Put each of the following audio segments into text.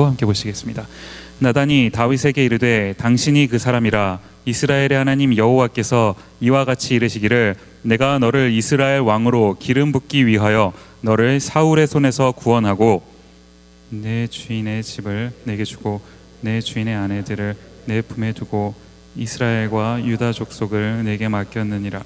함께 보시겠습니다. 나단이 다윗에게 이르되 당신이 그 사람이라. 이스라엘의 하나님 여호와께서 이와 같이 이르시기를 내가 너를 이스라엘 왕으로 기름 붓기 위하여 너를 사울의 손에서 구원하고 내 주인의 집을 내게 주고 내 주인의 아내들을 내 품에 두고 이스라엘과 유다 족속을 내게 맡겼느니라.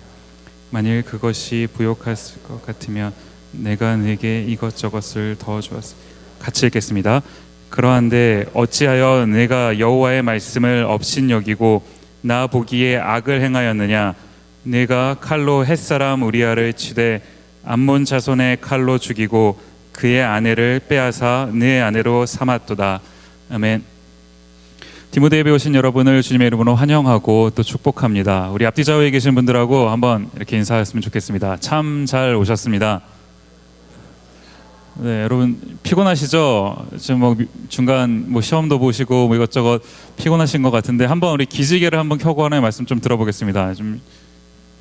만일 그것이 부족할 것 같으면 내가 내게 이것저것을 더 주었으. 같이 읽겠습니다. 그러한데 어찌하여 내가 여호와의 말씀을 업신여기고 나 보기에 악을 행하였느냐. 내가 칼로 햇사람 우리아를 치되 암몬 자손의 칼로 죽이고 그의 아내를 빼앗아 내 아내로 삼았도다. 아멘. 디모데에 배우신 여러분을 주님의 이름으로 환영하고 또 축복합니다. 우리 앞뒤 좌우에 계신 분들하고 한번 이렇게 인사했으면 좋겠습니다. 참 잘 오셨습니다. 네, 여러분 피곤하시죠? 지금 중간 시험도 보시고 이것저것 피곤하신 것 같은데 한번 우리 기지개를 한번 켜고 하나의 말씀 좀 들어보겠습니다. 좀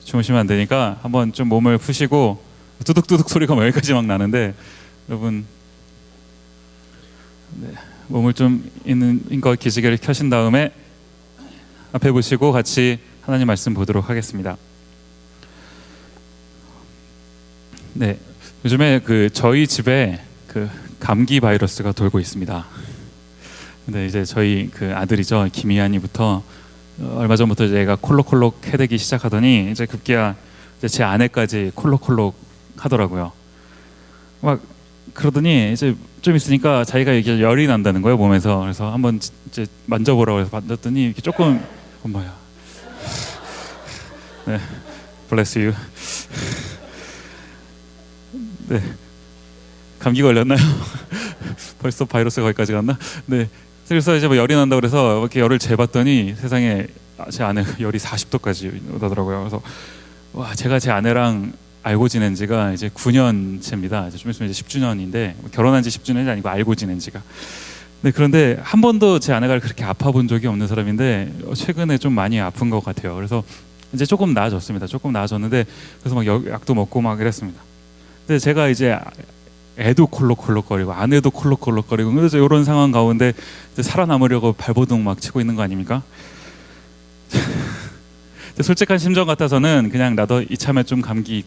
주무시면 안 되니까 한번 좀 몸을 푸시고. 뚜둑뚜둑 소리가 여기까지 막 나는데 여러분 몸을 좀 있는 것 기지개를 켜신 다음에 앞에 보시고 같이 하나님 말씀 보도록 하겠습니다. 네, 요즘에 저희 집에 감기 바이러스가 돌고 있습니다. 근데 이제 저희 아들이죠, 김희안이부터 얼마 전부터 얘가 콜록콜록 해대기 시작하더니 이제 급기야 이제 제 아내까지 콜록콜록 하더라고요. 막 그러더니 이제 좀 있으니까 자기가 이게 열이 난다는 거예요, 몸에서. 그래서 한번 이제 만져보라고 해서 만졌더니 이렇게 조금 엄마야. 네, bless you. 네, 감기 걸렸나요? 벌써 바이러스가 거기까지 갔나? 네, 그래서 이제 열이 난다 그래서 이렇게 열을 재봤더니 세상에 제 아내가 열이 40도까지 오더라고요. 그래서 와, 제가 제 아내랑 알고 지낸 지가 이제 9년째입니다. 좀 있으면 이제 10주년인데 결혼한 지 10주년이 아니고 알고 지낸 지가. 네, 그런데 한 번도 제 아내가 그렇게 아파 본 적이 없는 사람인데 최근에 좀 많이 아픈 것 같아요. 그래서 이제 조금 나아졌습니다. 조금 나아졌는데 그래서 막 약도 먹고 막 이랬습니다. 근데 제가 이제 애도 콜록콜록거리고 아내도 콜록콜록거리고 그래서 이런 상황 가운데 이제 살아남으려고 발버둥 막 치고 있는 거 아닙니까? 솔직한 심정 같아서는 그냥 나도 이참에 좀 감기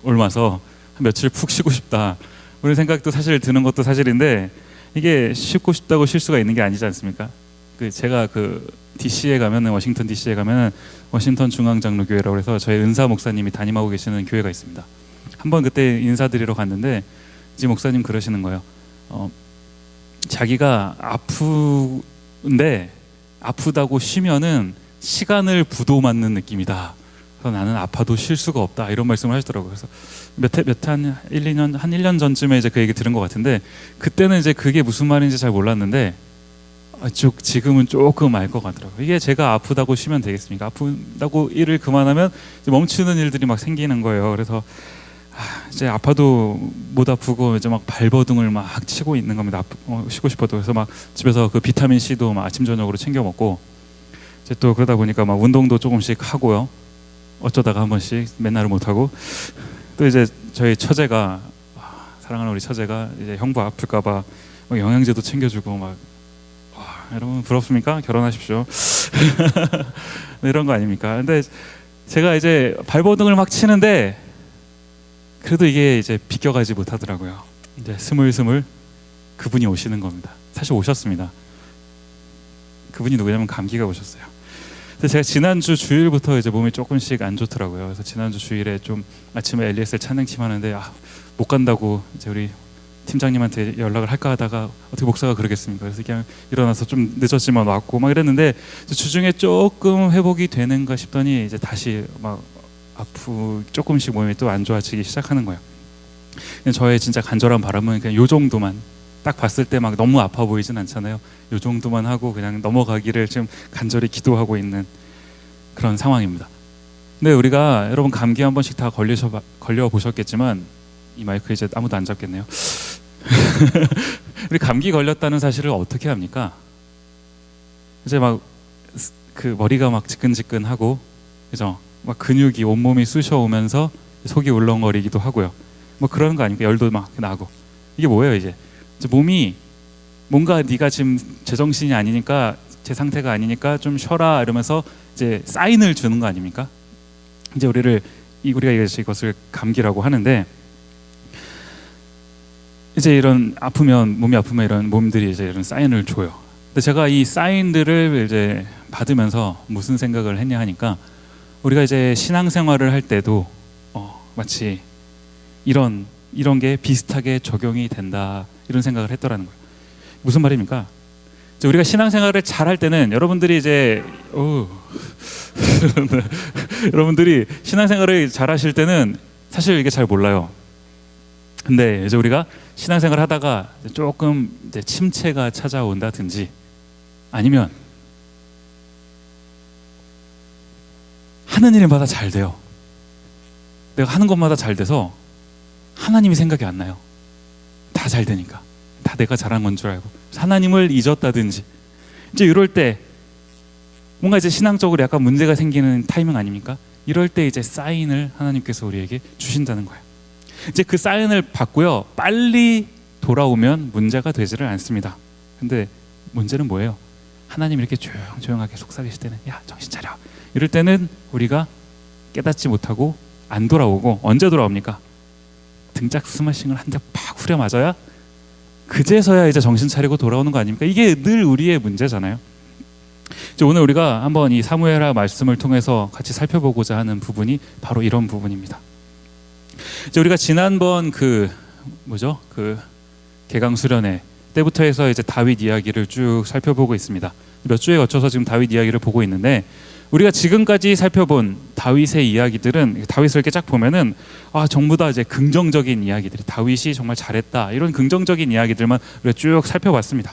옮아서 한 며칠 푹 쉬고 싶다, 그런 생각도 사실 드는 것도 사실인데 이게 쉬고 싶다고 쉴 수가 있는 게 아니지 않습니까? 제가 DC에 가면은, 워싱턴 DC에 가면은 워싱턴 중앙장로교회라고 해서 저희 은사 목사님이 담임하고 계시는 교회가 있습니다. 한번 그때 인사드리러 갔는데 이 목사님 그러시는 거예요. 자기가 아픈데 아프다고 쉬면은 시간을 부도 맞는 느낌이다. 그래서 나는 아파도 쉴 수가 없다, 이런 말씀을 하시더라고요. 그래서 한 1년 전쯤에 이제 그 얘기 들은 것 같은데 그때는 이제 그게 무슨 말인지 잘 몰랐는데 지금은 조금 알 것 같더라고요. 이게 제가 아프다고 쉬면 되겠습니까? 아프다고 일을 그만하면 이제 멈추는 일들이 막 생기는 거예요. 그래서 이제 아파도 못 아프고 이제 막 발버둥을 막 치고 있는 겁니다. 쉬고 싶어도. 그래서 막 집에서 비타민 C도 막 아침 저녁으로 챙겨 먹고 이제 또 그러다 보니까 막 운동도 조금씩 하고요. 어쩌다가 한 번씩 맨날은 못 하고 또 이제 저희 처제가, 사랑하는 우리 처제가 이제 형부 아플까봐 영양제도 챙겨주고 막. 여러분 부럽습니까? 결혼하십시오. 이런 거 아닙니까? 근데 제가 이제 발버둥을 막 치는데 그래도 이게 이제 비껴가지 못하더라고요. 이제 스물스물 그분이 오시는 겁니다. 사실 오셨습니다. 그분이 누구냐면 감기가 오셨어요. 근데 제가 지난주 주일부터 이제 몸이 조금씩 안 좋더라고요. 그래서 지난주 주일에 좀 아침에 LESL 찬양팀 하는데 못 간다고 이제 우리 팀장님한테 연락을 할까 하다가 어떻게 목사가 그러겠습니까? 그래서 그냥 일어나서 좀 늦었지만 왔고 막 이랬는데 주중에 조금 회복이 되는가 싶더니 이제 다시 막 조금씩 몸이 또 안 좋아지기 시작하는 거예요. 저의 진짜 간절한 바람은 그냥 요 정도만, 딱 봤을 때 막 너무 아파 보이진 않잖아요. 요 정도만 하고 그냥 넘어가기를 지금 간절히 기도하고 있는 그런 상황입니다. 근데 우리가 여러분 감기 한 번씩 다 걸려 보셨겠지만 이 마이크 이제 아무도 안 잡겠네요. 우리 감기 걸렸다는 사실을 어떻게 합니까? 이제 막 머리가 막 지끈지끈하고, 그죠? 막 근육이 온몸이 쑤셔오면서 속이 울렁거리기도 하고요. 뭐 그런 거 아닙니까? 열도 막 나고. 이게 뭐예요? 이제 몸이 뭔가 네가 지금 제정신이 아니니까, 제 상태가 아니니까 좀 쉬어라 이러면서 이제 사인을 주는 거 아닙니까? 이제 우리가 이것을 감기라고 하는데, 이제 이런 몸이 아프면 이런 몸들이 이제 이런 사인을 줘요. 근데 제가 이 사인들을 이제 받으면서 무슨 생각을 했냐 하니까, 우리가 이제 신앙생활을 할 때도 마치 이런 게 비슷하게 적용이 된다, 이런 생각을 했더라는 거예요. 무슨 말입니까? 우리가 신앙생활을 잘 할 때는, 여러분들이 이제 여러분들이 신앙생활을 잘 하실 때는 사실 이게 잘 몰라요. 근데 이제 우리가 신앙생활 하다가 조금 이제 침체가 찾아온다든지, 아니면 하는 일마다 잘 돼요. 내가 하는 것마다 잘 돼서 하나님이 생각이 안 나요. 다 잘 되니까, 다 내가 잘한 건 줄 알고 하나님을 잊었다든지, 이제 이럴 때 뭔가 이제 신앙적으로 약간 문제가 생기는 타이밍 아닙니까? 이럴 때 이제 사인을 하나님께서 우리에게 주신다는 거예요. 이제 그 사인을 받고요, 빨리 돌아오면 문제가 되지를 않습니다. 근데 문제는 뭐예요? 하나님 이렇게 조용하게 속삭이실 때는, 야 정신 차려, 이럴 때는 우리가 깨닫지 못하고 안 돌아오고, 언제 돌아옵니까? 등짝 스매싱을 한 대 팍 후려 맞아야, 그제서야 이제 정신 차리고 돌아오는 거 아닙니까? 이게 늘 우리의 문제잖아요. 이제 오늘 우리가 한번 이 사무엘하 말씀을 통해서 같이 살펴보고자 하는 부분이 바로 이런 부분입니다. 이제 우리가 지난번 그 개강 수련회 때부터 해서 이제 다윗 이야기를 쭉 살펴보고 있습니다. 몇 주에 거쳐서 지금 다윗 이야기를 보고 있는데, 우리가 지금까지 살펴본 다윗의 이야기들은, 다윗을 이렇게 쫙 보면은 전부 다 이제 긍정적인 이야기들이, 다윗이 정말 잘했다, 이런 긍정적인 이야기들만 우리가 쭉 살펴봤습니다.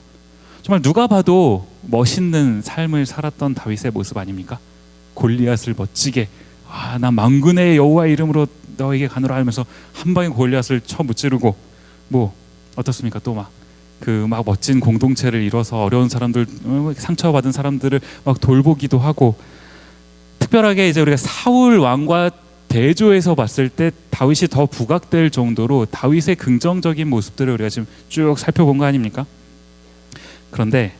정말 누가 봐도 멋있는 삶을 살았던 다윗의 모습 아닙니까? 골리앗을 멋지게, 나 만군의 여호와의 이름으로 너에게 가노라 하면서 한 방에 골리앗을 쳐 무찌르고, 뭐 어떻습니까? 또 막 멋진 공동체를 이뤄서 어려운 사람들, 상처받은 사람들을 막 돌보기도 하고, 특별하게 이제 우리가 사울 왕과 대조해서 봤을 때 다윗이 더 부각될 정도로 다윗의 긍정적인 모습들을 우리가 지금 쭉 살펴본 거 아닙니까? 그런데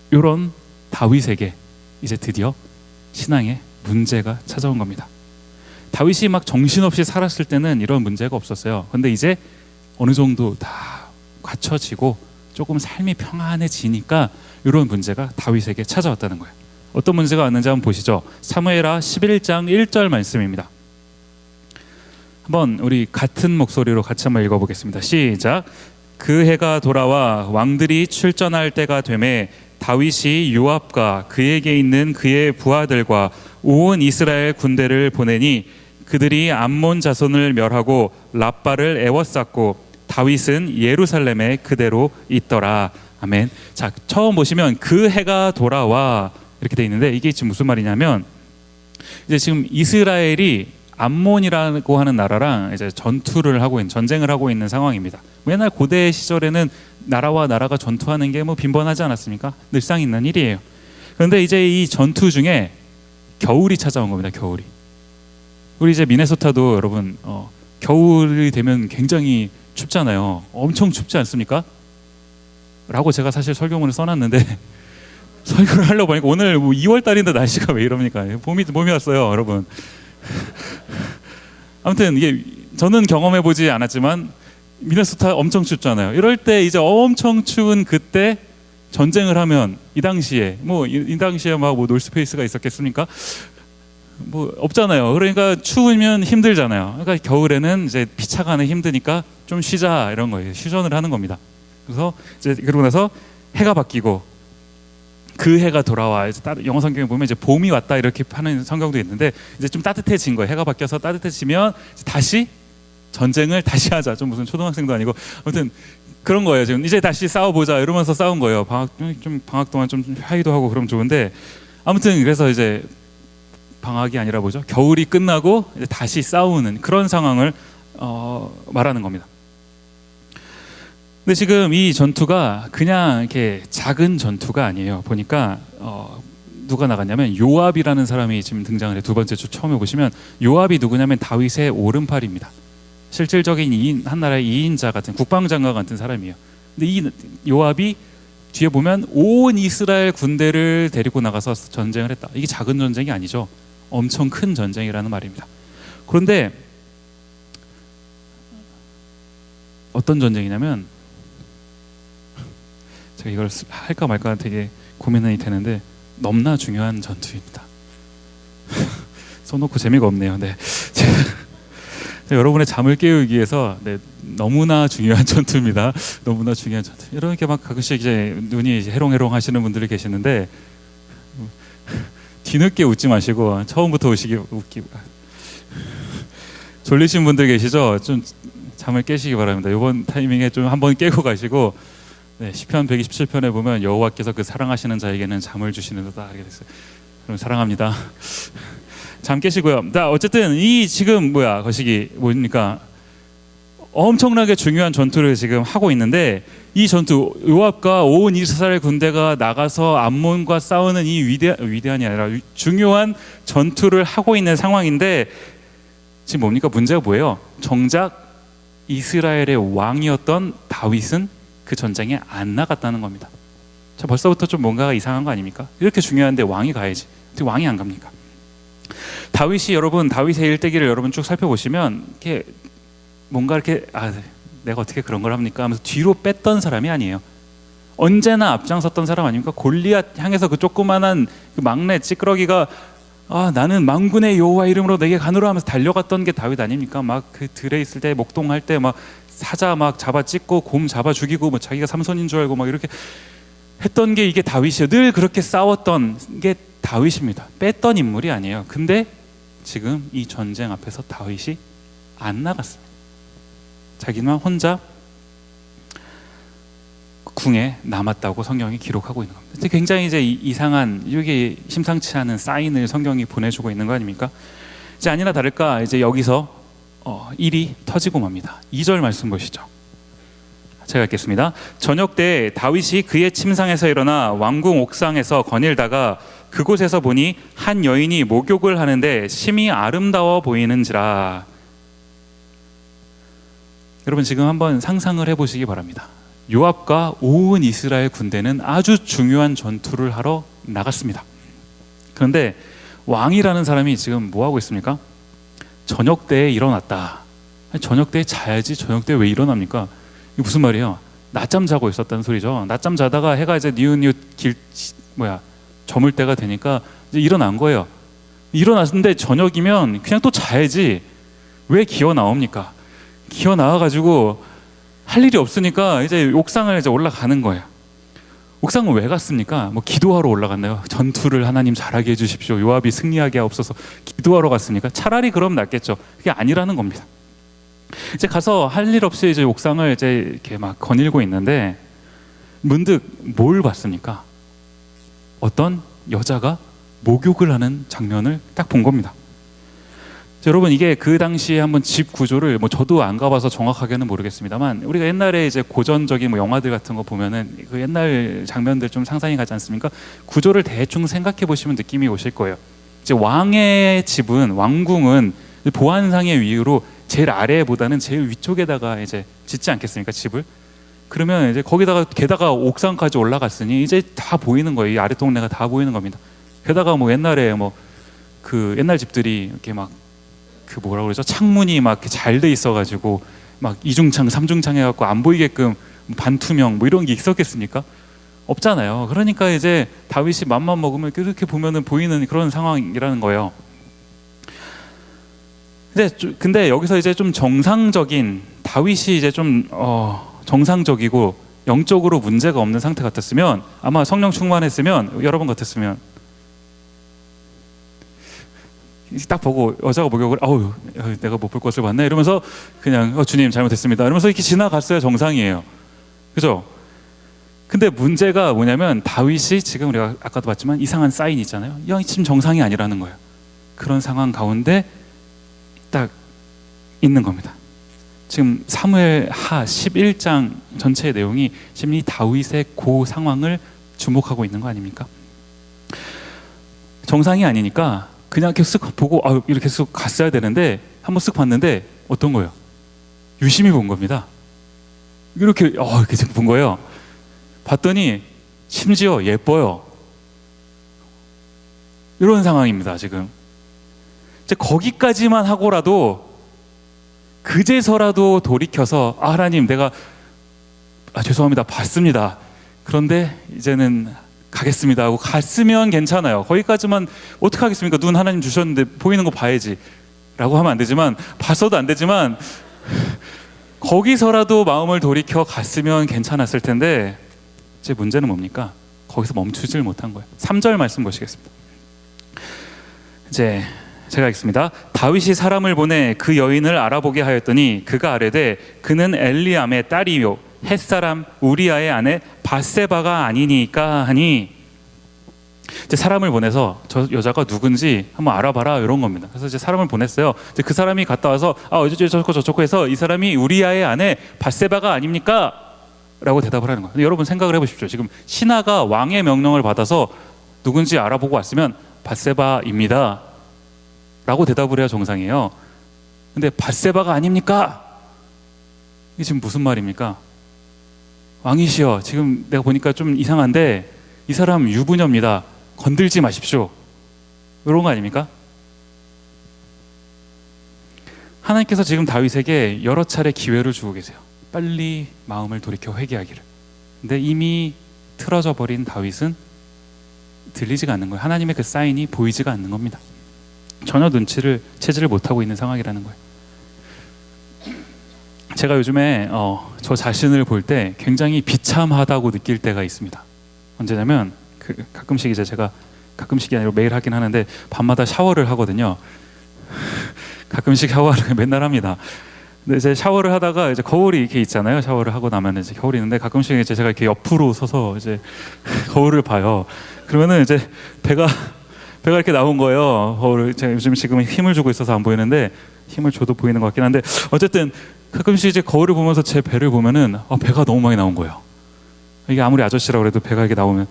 이런 다윗에게 이제 드디어 신앙에 문제가 찾아온 겁니다. 다윗이 막 정신없이 살았을 때는 이런 문제가 없었어요. 근데 이제 어느 정도 다 갖춰지고 조금 삶이 평안해지니까 이런 문제가 다윗에게 찾아왔다는 거예요. 어떤 문제가 왔는지 한번 보시죠. 사무엘하 11장 1절 말씀입니다. 한번 우리 같은 목소리로 같이 한번 읽어보겠습니다. 시작. 그 해가 돌아와 왕들이 출전할 때가 되매 다윗이 요압과 그에게 있는 그의 부하들과 온 이스라엘 군대를 보내니 그들이 암몬 자손을 멸하고 랍바를 에워쌌고 다윗은 예루살렘에 그대로 있더라. 아멘. 자, 처음 보시면 그 해가 돌아와 이렇게 돼 있는데, 이게 지금 무슨 말이냐면, 이제 지금 이스라엘이 암몬이라고 하는 나라랑 이제 전쟁을 하고 있는 상황입니다. 옛날 고대 시절에는 나라와 나라가 전투하는 게 뭐 빈번하지 않았습니까? 늘상 있는 일이에요. 그런데 이제 이 전투 중에 겨울이 찾아온 겁니다. 겨울이. 우리 이제 미네소타도 여러분 겨울이 되면 굉장히 춥잖아요. 엄청 춥지 않습니까? 라고 제가 사실 설교문을 써놨는데 설교를 하려고 보니까 오늘 2월 달인데 날씨가 왜 이럽니까? 봄이 왔어요, 여러분. 아무튼 이게 저는 경험해보지 않았지만 미네소타 엄청 춥잖아요. 이럴 때 이제 엄청 추운 그때 전쟁을 하면 이 당시에 막 놀스페이스가 있었겠습니까? 뭐 없잖아요. 그러니까 추우면 힘들잖아요. 그러니까 겨울에는 이제 피차가는 힘드니까 좀 쉬자 이런 거예요. 휴전을 하는 겁니다. 그래서 이제 그러고 나서 해가 바뀌고 그 해가 돌아와. 이제 영어 성경에 보면 이제 봄이 왔다 이렇게 하는 성경도 있는데, 이제 좀 따뜻해진 거예요. 해가 바뀌어서 따뜻해지면 다시 전쟁을 다시 하자. 좀 무슨 초등학생도 아니고 아무튼 그런 거예요. 지금 이제 다시 싸워보자 이러면서 싸운 거예요. 방학 동안 좀 회의도 하고 그러면 좋은데, 아무튼 그래서 이제 방학이 아니라 겨울이 끝나고 이제 다시 싸우는 그런 상황을 말하는 겁니다. 근데 지금 이 전투가 그냥 이렇게 작은 전투가 아니에요. 보니까 누가 나갔냐면 요압이라는 사람이 지금 등장을 해요. 두 번째 주 처음에 보시면 요압이 누구냐면 다윗의 오른팔입니다. 실질적인 한 나라의 2인자 같은 국방장관 같은 사람이에요. 근데 이 요압이 뒤에 보면 온 이스라엘 군대를 데리고 나가서 전쟁을 했다. 이게 작은 전쟁이 아니죠. 엄청 큰 전쟁이라는 말입니다. 그런데 어떤 전쟁이냐면, 제가 이걸 할까 말까 되게 고민이 되는데 너무나 중요한 전투입니다. 써놓고 재미가 없네요. 네. 제가 여러분의 잠을 깨우기 위해서, 네, 너무나 중요한 전투입니다. 너무나 중요한 전투. 이렇게 막 가끔씩 이제 눈이 이제 해롱해롱 하시는 분들이 계시는데, 뒤늦게 웃지 마시고 처음부터 웃기고. 졸리신 분들 계시죠? 좀 잠을 깨시기 바랍니다. 이번 타이밍에 좀 한번 깨고 가시고, 네, 시편 127편에 보면 여호와께서 그 사랑하시는 자에게는 잠을 주시는도다 하게 됐어요. 그럼 사랑합니다. 잠 깨시고요. 자, 어쨌든 이 지금 거시기 뭡니까? 엄청나게 중요한 전투를 지금 하고 있는데, 이 전투, 요압과 온 이스라엘 군대가 나가서 암몬과 싸우는 이 위대한이 아니라 중요한 전투를 하고 있는 상황인데, 지금 뭡니까? 문제가 뭐예요? 정작 이스라엘의 왕이었던 다윗은 그 전쟁에 안 나갔다는 겁니다. 자, 벌써부터 좀 뭔가가 이상한 거 아닙니까? 이렇게 중요한데 왕이 가야지. 어떻게 왕이 안 갑니까? 다윗의 일대기를 여러분 쭉 살펴보시면 이렇게 뭔가 이렇게 내가 어떻게 그런 걸 합니까? 하면서 뒤로 뺐던 사람이 아니에요. 언제나 앞장섰던 사람 아닙니까? 골리앗 향해서 그 조그만한 그 막내 찌끄러기가 나는 만군의 여호와 이름으로 내게 가노라 하면서 달려갔던 게 다윗 아닙니까? 막 그 들에 있을 때 목동할 때 막 사자 막 잡아 찢고 곰 잡아 죽이고 뭐 자기가 삼손인 줄 알고 막 이렇게 했던 게 이게 다윗이에요. 늘 그렇게 싸웠던 게 다윗입니다. 뺐던 인물이 아니에요. 근데 지금 이 전쟁 앞에서 다윗이 안 나갔습니다. 자기만 혼자 궁에 남았다고 성경이 기록하고 있는 겁니다. 굉장히 이제 이상한, 이게 심상치 않은 사인을 성경이 보내주고 있는 거 아닙니까? 이제 아니나 다를까 이제 여기서 일이 터지고 맙니다. 2절 말씀 보시죠. 제가 읽겠습니다. 저녁 때 다윗이 그의 침상에서 일어나 왕궁 옥상에서 거닐다가 그곳에서 보니 한 여인이 목욕을 하는데 심히 아름다워 보이는지라. 여러분 지금 한번 상상을 해보시기 바랍니다. 요압과 온 이스라엘 군대는 아주 중요한 전투를 하러 나갔습니다. 그런데 왕이라는 사람이 지금 뭐 하고 있습니까? 저녁 때에 일어났다. 저녁 때에 자야지 저녁 때에 왜 일어납니까? 이게 무슨 말이에요? 낮잠 자고 있었다는 소리죠. 낮잠 자다가 해가 이제 뉘웃뉘웃 저물 때가 되니까 이제 일어난 거예요. 일어났는데 저녁이면 그냥 또 자야지 왜 기어 나옵니까? 기어 나와가지고 할 일이 없으니까 이제 옥상을 이제 올라가는 거예요. 옥상은 왜 갔습니까? 뭐 기도하러 올라갔나요? 전투를 하나님 잘하게 해주십시오. 요압이 승리하게 하옵소서. 기도하러 갔습니까? 차라리 그럼 낫겠죠. 그게 아니라는 겁니다. 이제 가서 할 일 없이 이제 옥상을 이제 이렇게 막 거닐고 있는데 문득 뭘 봤습니까? 어떤 여자가 목욕을 하는 장면을 딱 본 겁니다. 여러분 이게 그 당시에 한번 집 구조를 저도 안 가봐서 정확하게는 모르겠습니다만 우리가 옛날에 이제 고전적인 영화들 같은 거 보면은 그 옛날 장면들 좀 상상이 가지 않습니까? 구조를 대충 생각해 보시면 느낌이 오실 거예요. 이제 왕의 집은 왕궁은 보안상의 이유로 제일 아래보다는 제일 위쪽에다가 이제 짓지 않겠습니까? 집을. 그러면 이제 거기다가 게다가 옥상까지 올라갔으니 이제 다 보이는 거예요. 이 아래 동네가 다 보이는 겁니다. 게다가 옛날에 그 옛날 집들이 이렇게 막 그 뭐라 그러죠? 창문이 막 잘 돼 있어가지고 막 이중창, 삼중창 해갖고 안 보이게끔 반투명 이런 게 있었겠습니까? 없잖아요. 그러니까 이제 다윗이 맘만 먹으면 이렇게 보면은 보이는 그런 상황이라는 거예요. 근데 여기서 이제 좀 정상적인 다윗이 이제 좀 정상적이고 영적으로 문제가 없는 상태 같았으면 아마 성령 충만했으면 여러분 같았으면 딱 보고 여자가 목욕을 내가 못 볼 것을 봤네 이러면서 그냥 주님 잘못했습니다 이러면서 이렇게 지나갔어야 정상이에요. 그죠? 근데 문제가 뭐냐면 다윗이 지금 우리가 아까도 봤지만 이상한 사인이 있잖아요. 이 형이 지금 정상이 아니라는 거예요. 그런 상황 가운데 딱 있는 겁니다. 지금 사무엘하 11장 전체의 내용이 지금 이 다윗의 그 상황을 주목하고 있는 거 아닙니까? 정상이 아니니까 그냥 이렇게 쓱 보고 이렇게 쓱 갔어야 되는데 한번 쓱 봤는데 어떤 거예요? 유심히 본 겁니다. 이렇게 본 거예요. 봤더니 심지어 예뻐요. 이런 상황입니다. 지금 이제 거기까지만 하고라도 그제서라도 돌이켜서 하나님 내가 죄송합니다. 봤습니다. 그런데 이제는 가겠습니다 하고 갔으면 괜찮아요. 거기까지만 어떻게 하겠습니까? 눈 하나님 주셨는데 보이는 거 봐야지 라고 하면 안 되지만, 봤어도 안 되지만 거기서라도 마음을 돌이켜 갔으면 괜찮았을 텐데, 이제 문제는 뭡니까? 거기서 멈추질 못한 거예요. 3절 말씀 보시겠습니다. 이제 제가 읽습니다. 다윗이 사람을 보내 그 여인을 알아보게 하였더니 그가 아뢰되 그는 엘리암의 딸이요 햇사람 우리아의 아내 밧세바가 아니니까 하니, 이제 사람을 보내서 저 여자가 누군지 한번 알아봐라 이런 겁니다. 그래서 이제 사람을 보냈어요. 이제 그 사람이 갔다 와서 어쩌고 저쩌고 해서 이 사람이 우리아의 아내 밧세바가 아닙니까? 라고 대답을 하는 거예요. 여러분 생각을 해보십시오. 지금 신하가 왕의 명령을 받아서 누군지 알아보고 왔으면 밧세바입니다 라고 대답을 해야 정상이에요. 근데 밧세바가 아닙니까? 이게 지금 무슨 말입니까? 왕이시여, 지금 내가 보니까 좀 이상한데 이 사람 유부녀입니다. 건들지 마십시오. 이런 거 아닙니까? 하나님께서 지금 다윗에게 여러 차례 기회를 주고 계세요. 빨리 마음을 돌이켜 회개하기를. 근데 이미 틀어져 버린 다윗은 들리지가 않는 거예요. 하나님의 그 사인이 보이지가 않는 겁니다. 전혀 눈치를 채지를 못하고 있는 상황이라는 거예요. 제가 요즘에 저 자신을 볼 때 굉장히 비참하다고 느낄 때가 있습니다. 언제냐면 가끔씩 이제 제가 가끔씩이 아니라 매일 하긴 하는데 밤마다 샤워를 하거든요. 가끔씩 샤워를 맨날 합니다. 근데 이제 샤워를 하다가 이제 거울이 이렇게 있잖아요. 샤워를 하고 나면 이제 거울이 있는데 가끔씩 이제 제가 이렇게 옆으로 서서 이제 거울을 봐요. 그러면은 이제 배가 이렇게 나온 거예요. 거울을 제가 요즘 지금 힘을 주고 있어서 안 보이는데 힘을 줘도 보이는 것 같긴 한데, 어쨌든 가끔씩 이제 거울을 보면서 제 배를 보면은 배가 너무 많이 나온 거예요. 이게 아무리 아저씨라고 해도 배가 이렇게 나오면.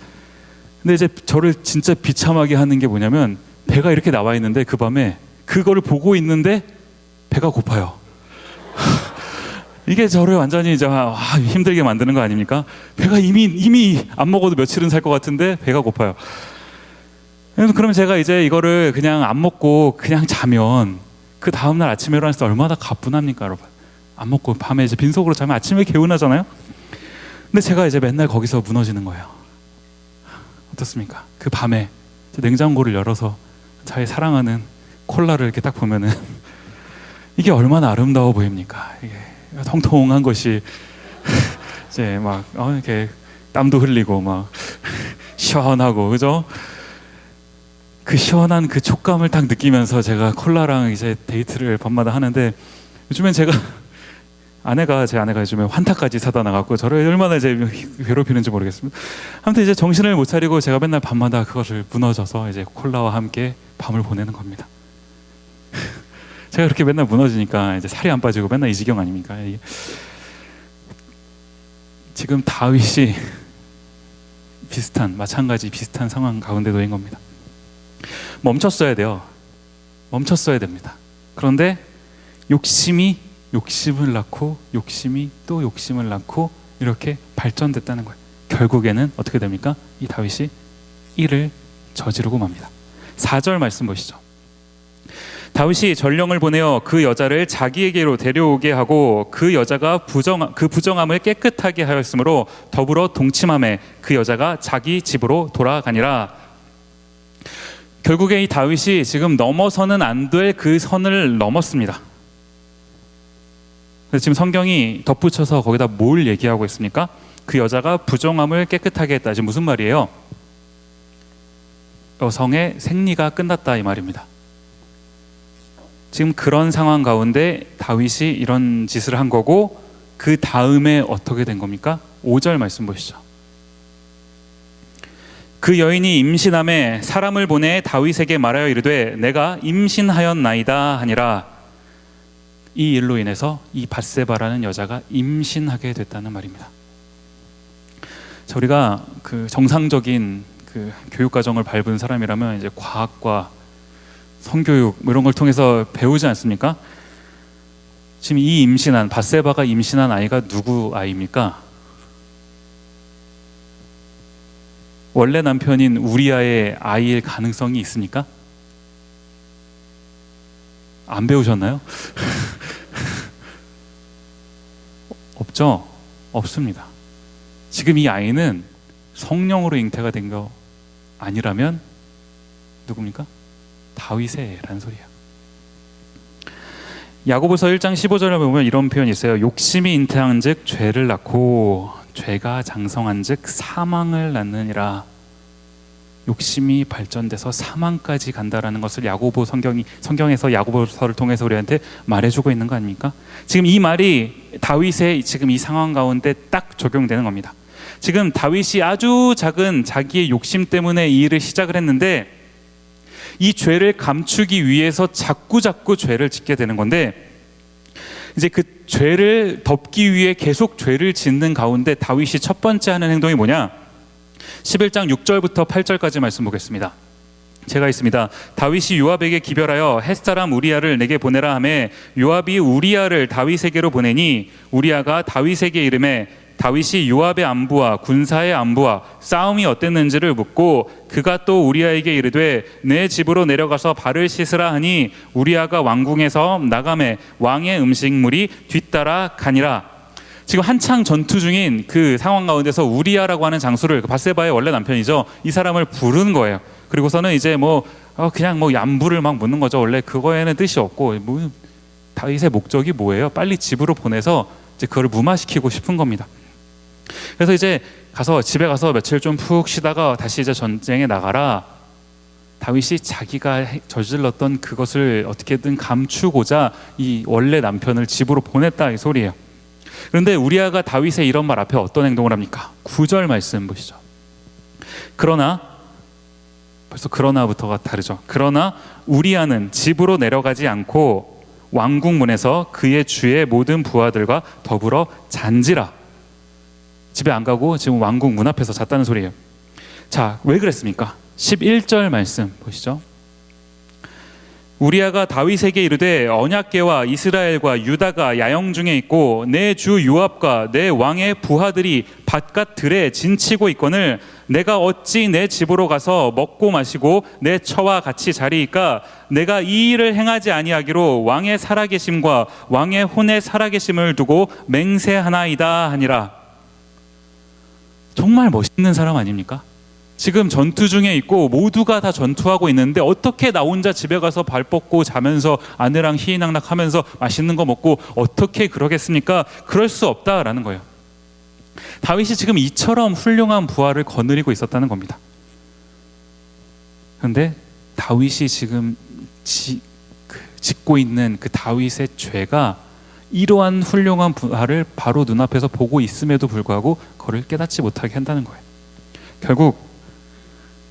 근데 이제 저를 진짜 비참하게 하는 게 뭐냐면, 배가 이렇게 나와 있는데 그 밤에 그거를 보고 있는데 배가 고파요. 이게 저를 완전히 이제 힘들게 만드는 거 아닙니까? 배가 이미 안 먹어도 며칠은 살 것 같은데 배가 고파요. 그러면 제가 이제 이거를 그냥 안 먹고 그냥 자면 그 다음날 아침에 일어났을 때 얼마나 가뿐합니까, 여러분? 안 먹고 밤에 이제 빈속으로 자면 아침에 개운하잖아요. 근데 제가 이제 맨날 거기서 무너지는 거예요. 어떻습니까? 그 밤에 냉장고를 열어서 자기 사랑하는 콜라를 이렇게 딱 보면은 이게 얼마나 아름다워 보입니까? 이게 통통한 것이 이제 막 이렇게 땀도 흘리고 막 시원하고, 그죠? 그 시원한 그 촉감을 딱 느끼면서 제가 콜라랑 이제 데이트를 밤마다 하는데, 요즘엔 제 아내가 요즘에 환타까지 사다 나갔고 저를 얼마나 이제 괴롭히는지 모르겠습니다. 아무튼 이제 정신을 못 차리고 제가 맨날 밤마다 그것을 무너져서 이제 콜라와 함께 밤을 보내는 겁니다. 제가 그렇게 맨날 무너지니까 이제 살이 안 빠지고 맨날 이 지경 아닙니까? 지금 다윗이 마찬가지 비슷한 상황 가운데 놓인 겁니다. 멈췄어야 돼요. 멈췄어야 됩니다. 그런데 욕심이 욕심을 낳고 욕심이 또 욕심을 낳고 이렇게 발전됐다는 거예요. 결국에는 어떻게 됩니까? 이 다윗이 이를 저지르고 맙니다. 4절 말씀 보시죠. 다윗이 전령을 보내어 그 여자를 자기에게로 데려오게 하고 그 여자가 그 부정함을 깨끗하게 하였으므로 더불어 동침함에 그 여자가 자기 집으로 돌아가니라. 결국에 이 다윗이 지금 넘어서는 안 될 그 선을 넘었습니다. 그래서 지금 성경이 덧붙여서 거기다 뭘 얘기하고 있습니까? 그 여자가 부정함을 깨끗하게 했다. 지금 무슨 말이에요? 여성의 생리가 끝났다 이 말입니다. 지금 그런 상황 가운데 다윗이 이런 짓을 한 거고, 그 다음에 어떻게 된 겁니까? 5절 말씀 보시죠. 그 여인이 임신함에 사람을 보내 다윗에게 말하여 이르되 내가 임신하였나이다 하니라. 이 일로 인해서 이 밧세바라는 여자가 임신하게 됐다는 말입니다. 자, 우리가 그 정상적인 그 교육 과정을 밟은 사람이라면 이제 과학과 성교육 이런 걸 통해서 배우지 않습니까? 지금 이 밧세바가 임신한 아이가 누구 아이입니까? 원래 남편인 우리아의 아이일 가능성이 있습니까? 안 배우셨나요? 없죠? 없습니다. 지금 이 아이는 성령으로 잉태가 된 거 아니라면 누굽니까? 다윗의라는 소리야. 야고보서 1장 15절에 보면 이런 표현이 있어요. 욕심이 잉태한 즉 죄를 낳고 죄가 장성한 즉 사망을 낳느니라. 욕심이 발전돼서 사망까지 간다라는 것을 야고보 성경에서 야고보서를 통해서 우리한테 말해주고 있는 거 아닙니까? 지금 이 말이 다윗의 지금 이 상황 가운데 딱 적용되는 겁니다. 지금 다윗이 아주 작은 자기의 욕심 때문에 이 일을 시작을 했는데 이 죄를 감추기 위해서 자꾸 죄를 짓게 되는 건데, 이제 그 죄를 덮기 위해 계속 죄를 짓는 가운데 다윗이 첫 번째 하는 행동이 뭐냐? 11장 6절부터 8절까지 말씀 보겠습니다. 제가 있습니다. 다윗이 요압에게 기별하여 햇사람 우리아를 내게 보내라 하매 요압이 우리아를 다윗에게로 보내니 우리아가 다윗에게 이르매 다윗이 요압의 안부와 군사의 안부와 싸움이 어땠는지를 묻고 그가 또 우리아에게 이르되 내 집으로 내려가서 발을 씻으라 하니 우리아가 왕궁에서 나가매 왕의 음식물이 뒤따라 가니라. 지금 한창 전투 중인 그 상황 가운데서 우리아라고 하는 장수를, 바세바의 원래 남편이죠, 이 사람을 부르는 거예요. 그리고서는 이제 그냥 안부를 막 묻는 거죠. 원래 그거에는 뜻이 없고 다윗의 목적이 뭐예요? 빨리 집으로 보내서 이제 그걸 무마시키고 싶은 겁니다. 그래서 이제 집에 가서 며칠 좀 푹 쉬다가 다시 이제 전쟁에 나가라. 다윗이 자기가 저질렀던 그것을 어떻게든 감추고자 이 원래 남편을 집으로 보냈다, 이 소리예요. 그런데 우리아가 다윗의 이런 말 앞에 어떤 행동을 합니까? 9절 말씀 보시죠. 벌써 그러나부터가 다르죠. 그러나 우리아는 집으로 내려가지 않고 왕궁문에서 그의 주의 모든 부하들과 더불어 잔지라. 집에 안 가고 지금 왕궁 문 앞에서 잤다는 소리예요. 자, 왜 그랬습니까? 11절 말씀 보시죠. 우리아가 다윗에게 이르되 언약궤와 이스라엘과 유다가 야영 중에 있고 내 주 요압과 내 왕의 부하들이 바깥 들에 진치고 있거늘 내가 어찌 내 집으로 가서 먹고 마시고 내 처와 같이 자리이까? 내가 이 일을 행하지 아니하기로 왕의 살아계심과 왕의 혼의 살아계심을 두고 맹세하나이다 하니라. 정말 멋있는 사람 아닙니까? 지금 전투 중에 있고 모두가 다 전투하고 있는데 어떻게 나 혼자 집에 가서 발 뻗고 자면서 아내랑 희희낙낙하면서 맛있는 거 먹고 어떻게 그러겠습니까? 그럴 수 없다라는 거예요. 다윗이 지금 이처럼 훌륭한 부하를 거느리고 있었다는 겁니다. 그런데 다윗이 지금 짓고 있는 그 다윗의 죄가 이러한 훌륭한 부하를 바로 눈앞에서 보고 있음에도 불구하고 그를 깨닫지 못하게 한다는 거예요. 결국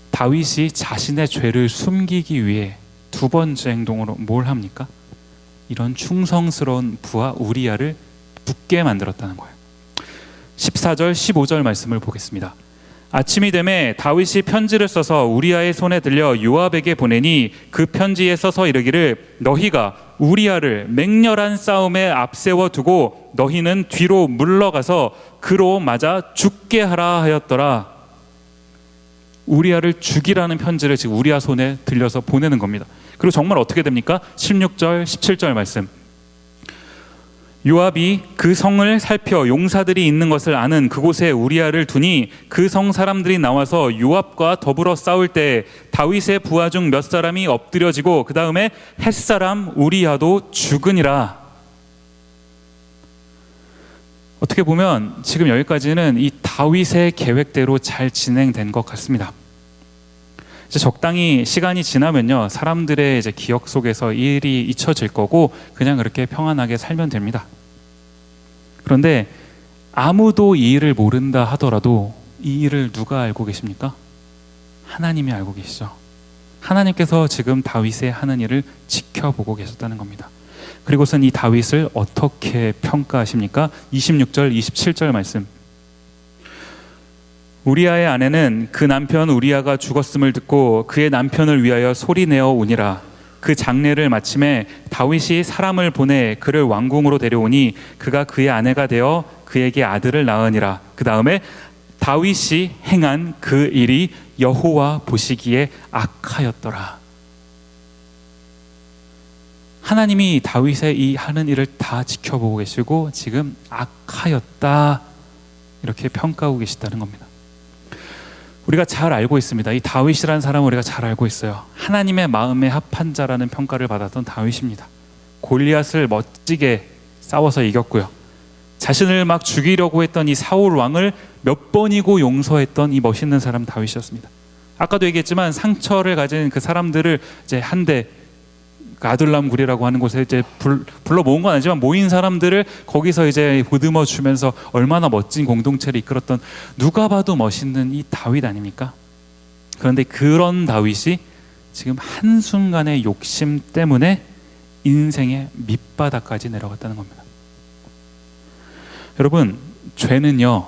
다윗이 자신의 죄를 숨기기 위해 두 번째 행동으로 뭘 합니까? 이런 충성스러운 부하 우리아를 죽게 만들었다는 거예요. 14절 15절 말씀을 보겠습니다. 아침이 되매 다윗이 편지를 써서 우리아의 손에 들려 요압에게 보내니 그 편지에 써서 이르기를 너희가 우리아를 맹렬한 싸움에 앞세워 두고 너희는 뒤로 물러가서 그로 맞아 죽게 하라 하였더라. 우리아를 죽이라는 편지를 지금 우리아 손에 들려서 보내는 겁니다. 그리고 정말 어떻게 됩니까? 16절 17절 말씀. 요압이 그 성을 살펴 용사들이 있는 것을 아는 그곳에 우리아를 두니 그 성 사람들이 나와서 요압과 더불어 싸울 때 다윗의 부하 중 몇 사람이 엎드려지고 그 다음에 햇사람 우리아도 죽으니라. 어떻게 보면 지금 여기까지는 이 다윗의 계획대로 잘 진행된 것 같습니다. 이제 적당히 시간이 지나면요, 사람들의 이제 기억 속에서 이 일이 잊혀질 거고 그냥 그렇게 평안하게 살면 됩니다. 그런데 아무도 이 일을 모른다 하더라도 이 일을 누가 알고 계십니까? 하나님이 알고 계시죠. 하나님께서 지금 다윗의 하는 일을 지켜보고 계셨다는 겁니다. 그리고선 이 다윗을 어떻게 평가하십니까? 26절 27절 말씀. 우리아의 아내는 그 남편 우리아가 죽었음을 듣고 그의 남편을 위하여 소리내어 우니라. 그 장례를 마침에 다윗이 사람을 보내 그를 왕궁으로 데려오니 그가 그의 아내가 되어 그에게 아들을 낳으니라. 그 다음에 다윗이 행한 그 일이 여호와 보시기에 악하였더라. 하나님이 다윗의 이 하는 일을 다 지켜보고 계시고 지금 악하였다 이렇게 평가하고 계시다는 겁니다. 우리가 잘 알고 있습니다. 이 다윗이라는 사람은 우리가 잘 알고 있어요. 하나님의 마음에 합한 자라는 평가를 받았던 다윗입니다. 골리앗을 멋지게 싸워서 이겼고요. 자신을 막 죽이려고 했던 이 사울 왕을 몇 번이고 용서했던 이 멋있는 사람 다윗이었습니다. 아까도 얘기했지만 상처를 가진 그 사람들을 이제 한데 아둘람굴이라고 하는 곳에 이제 불러 모은 건 아니지만 모인 사람들을 거기서 이제 보듬어 주면서 얼마나 멋진 공동체를 이끌었던 누가 봐도 멋있는 이 다윗 아닙니까? 그런데 그런 다윗이 지금 한순간의 욕심 때문에 인생의 밑바닥까지 내려갔다는 겁니다. 여러분, 죄는요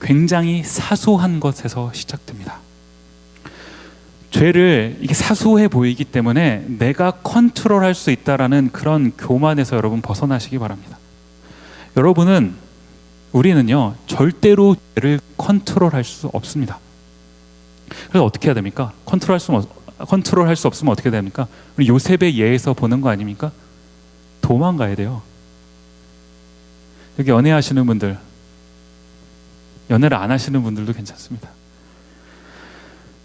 굉장히 사소한 것에서 시작됩니다. 죄를 이게 사소해 보이기 때문에 내가 컨트롤할 수 있다라는 그런 교만에서 여러분 벗어나시기 바랍니다. 우리는요 절대로 죄를 컨트롤할 수 없습니다. 그래서 어떻게 해야 됩니까? 컨트롤할 수 없으면 어떻게 됩니까? 우리 요셉의 예에서 보는 거 아닙니까? 도망가야 돼요. 여기 연애하시는 분들, 연애를 안 하시는 분들도 괜찮습니다.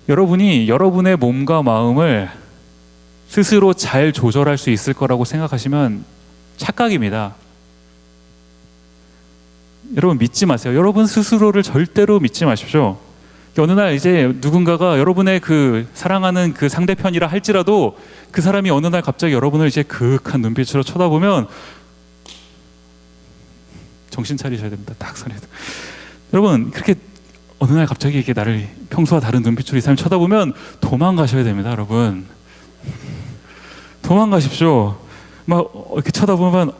여러분이 여러분의 몸과 마음을 스스로 잘 조절할 수 있을 거라고 생각하시면 착각입니다. 여러분 믿지 마세요. 여러분 스스로를 절대로 믿지 마십시오. 어느 날 이제 누군가가 여러분의 그 사랑하는 그 상대편이라 할지라도 그 사람이 어느 날 갑자기 여러분을 이제 그윽한 눈빛으로 쳐다보면 정신 차리셔야 됩니다. 딱 선에도. 여러분 그렇게 어느 날 갑자기 이렇게 나를 평소와 다른 눈빛으로 이 사람이 쳐다보면 도망가셔야 됩니다. 여러분 도망가십시오. 막 이렇게 쳐다보면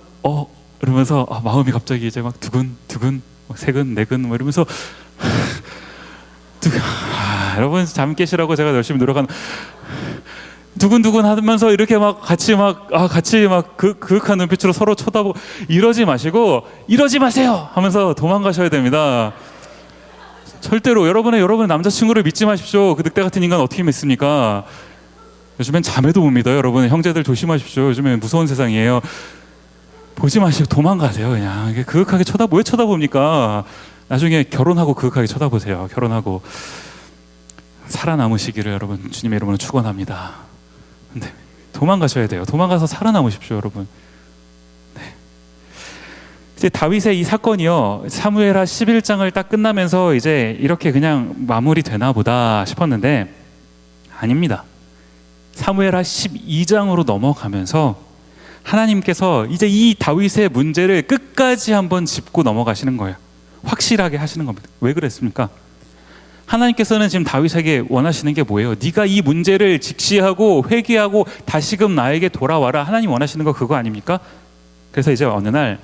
이러면서 마음이 갑자기 이제 막 두근두근 세근 네근 뭐 이러면서 여러분 잠 깨시라고 제가 열심히 노력한 두근두근 하면서 이렇게 막 같이 막 그윽한 눈빛으로 서로 쳐다보고 이러지 마시고 이러지 마세요 하면서 도망가셔야 됩니다. 절대로 여러분의 남자친구를 믿지 마십시오. 그 늑대 같은 인간 어떻게 믿습니까? 요즘엔 자매도 못 믿어요. 여러분 형제들 조심하십시오. 요즘엔 무서운 세상이에요. 보지 마시고 도망가세요. 그냥 그윽하게 왜 쳐다봅니까? 나중에 결혼하고 그윽하게 쳐다보세요. 결혼하고 살아남으시기를 여러분 주님의 이름으로 축원합니다. 근데 도망가셔야 돼요. 도망가서 살아남으십시오, 여러분. 네. 이제 다윗의 이 사건이요 사무엘하 11장을 딱 끝나면서 이제 이렇게 그냥 마무리되나 보다 싶었는데 아닙니다. 사무엘하 12장으로 넘어가면서 하나님께서 이제 이 다윗의 문제를 끝까지 한번 짚고 넘어가시는 거예요. 확실하게 하시는 겁니다. 왜 그랬습니까? 하나님께서는 지금 다윗에게 원하시는 게 뭐예요? 네가 이 문제를 직시하고 회개하고 다시금 나에게 돌아와라. 하나님 원하시는 거 그거 아닙니까? 그래서 이제 어느 날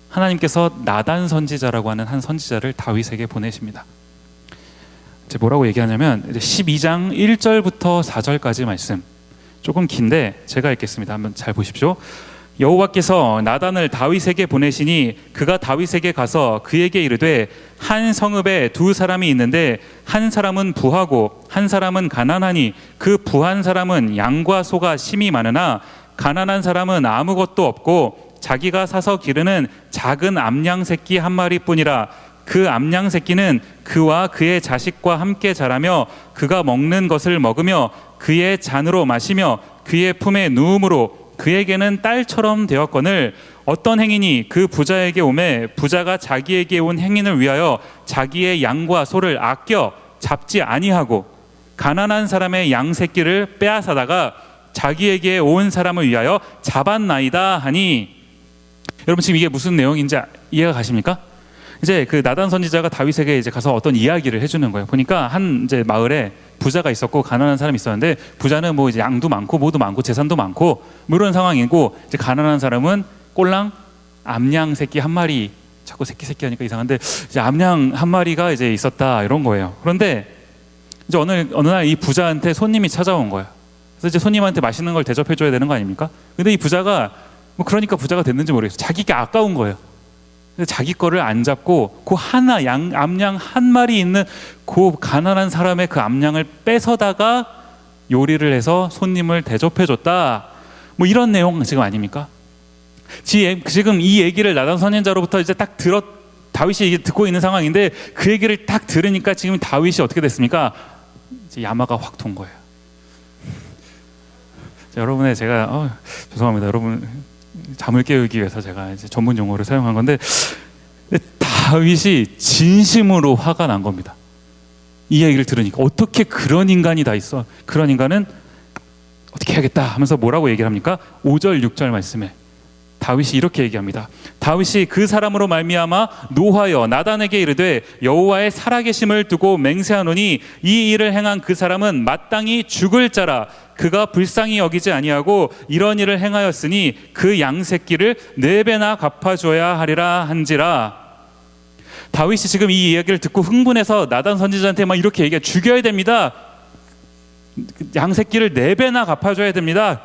하나님께서 나단 선지자라고 하는 한 선지자를 다윗에게 보내십니다. 이제 뭐라고 얘기하냐면 이제 12장 1절부터 4절까지 말씀 조금 긴데 제가 읽겠습니다. 한번 잘 보십시오. 여호와께서 나단을 다윗에게 보내시니 그가 다윗에게 가서 그에게 이르되 한 성읍에 두 사람이 있는데 한 사람은 부하고 한 사람은 가난하니 그 부한 사람은 양과 소가 심이 많으나 가난한 사람은 아무것도 없고 자기가 사서 기르는 작은 암양 새끼 한 마리뿐이라. 그 암양 새끼는 그와 그의 자식과 함께 자라며 그가 먹는 것을 먹으며 그의 잔으로 마시며 그의 품에 누움으로 그에게는 딸처럼 되었거늘 어떤 행인이 그 부자에게 오매 부자가 자기에게 온 행인을 위하여 자기의 양과 소를 아껴 잡지 아니하고 가난한 사람의 양 새끼를 빼앗아다가 자기에게 온 사람을 위하여 잡았나이다 하니. 여러분 지금 이게 무슨 내용인지 이해가 가십니까? 이제 그 나단 선지자가 다윗에게 이제 가서 어떤 이야기를 해주는 거예요. 보니까 한 이제 마을에 부자가 있었고 가난한 사람이 있었는데 부자는 뭐 이제 양도 많고 뭐도 많고 재산도 많고 뭐 이런 상황이고 이제 가난한 사람은 꼴랑 암양 새끼 한 마리, 자꾸 새끼 하니까 이상한데 이제 암양 한 마리가 이제 있었다 이런 거예요. 그런데 이제 어느 날 이 부자한테 손님이 찾아온 거예요. 그래서 이제 손님한테 맛있는 걸 대접해 줘야 되는 거 아닙니까? 근데 이 부자가 뭐 그러니까 부자가 됐는지 모르겠어요. 자기가 아까운 거예요. 자기 거를 안 잡고 그 하나 암양 한 마리 있는 그 가난한 사람의 그 암양을 뺏어다가 요리를 해서 손님을 대접해 줬다. 뭐 이런 내용 지금 아닙니까? 지금 이 얘기를 나단 선지자로부터 이제 딱 다윗이 듣고 있는 상황인데 그 얘기를 딱 들으니까 지금 다윗이 어떻게 됐습니까? 이제 야마가 확 돈 거예요. 여러분의 제가 죄송합니다. 여러분 잠을 깨우기 위해서 제가 이제 전문 용어를 사용한 건데 다윗이 진심으로 화가 난 겁니다. 이 얘기를 들으니까 어떻게 그런 인간이 다 있어? 그런 인간은 어떻게 해야겠다 하면서 뭐라고 얘기를 합니까? 5절 6절 말씀에 다윗이 이렇게 얘기합니다. 다윗이 그 사람으로 말미암아 노하여 나단에게 이르되 여호와의 살아계심을 두고 맹세하노니 이 일을 행한 그 사람은 마땅히 죽을 자라. 그가 불쌍히 여기지 아니하고 이런 일을 행하였으니 그 양 새끼를 4배나 갚아줘야 하리라 한지라. 다윗이 지금 이 이야기를 듣고 흥분해서 나단 선지자한테 막 이렇게 얘기해. 죽여야 됩니다. 양 새끼를 4배나 갚아줘야 됩니다.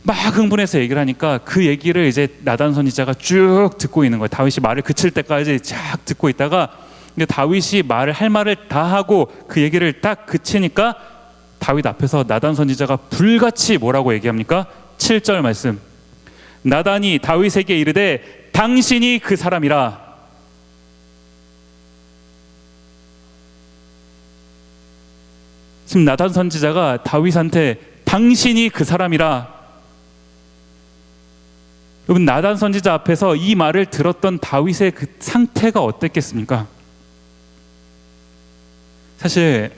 막 흥분해서 얘기를 하니까 그 얘기를 이제 나단 선지자가 쭉 듣고 있는 거예요. 다윗이 말을 그칠 때까지 쫙 듣고 있다가 근데 다윗이 할 말을 다 하고 그 얘기를 딱 그치니까 다윗 앞에서 나단 선지자가 불같이 뭐라고 얘기합니까? 7절 말씀. 나단이 다윗에게 이르되 당신이 그 사람이라. 지금 나단 선지자가 다윗한테 당신이 그 사람이라. 여러분 나단 선지자 앞에서 이 말을 들었던 다윗의 그 상태가 어땠겠습니까? 사실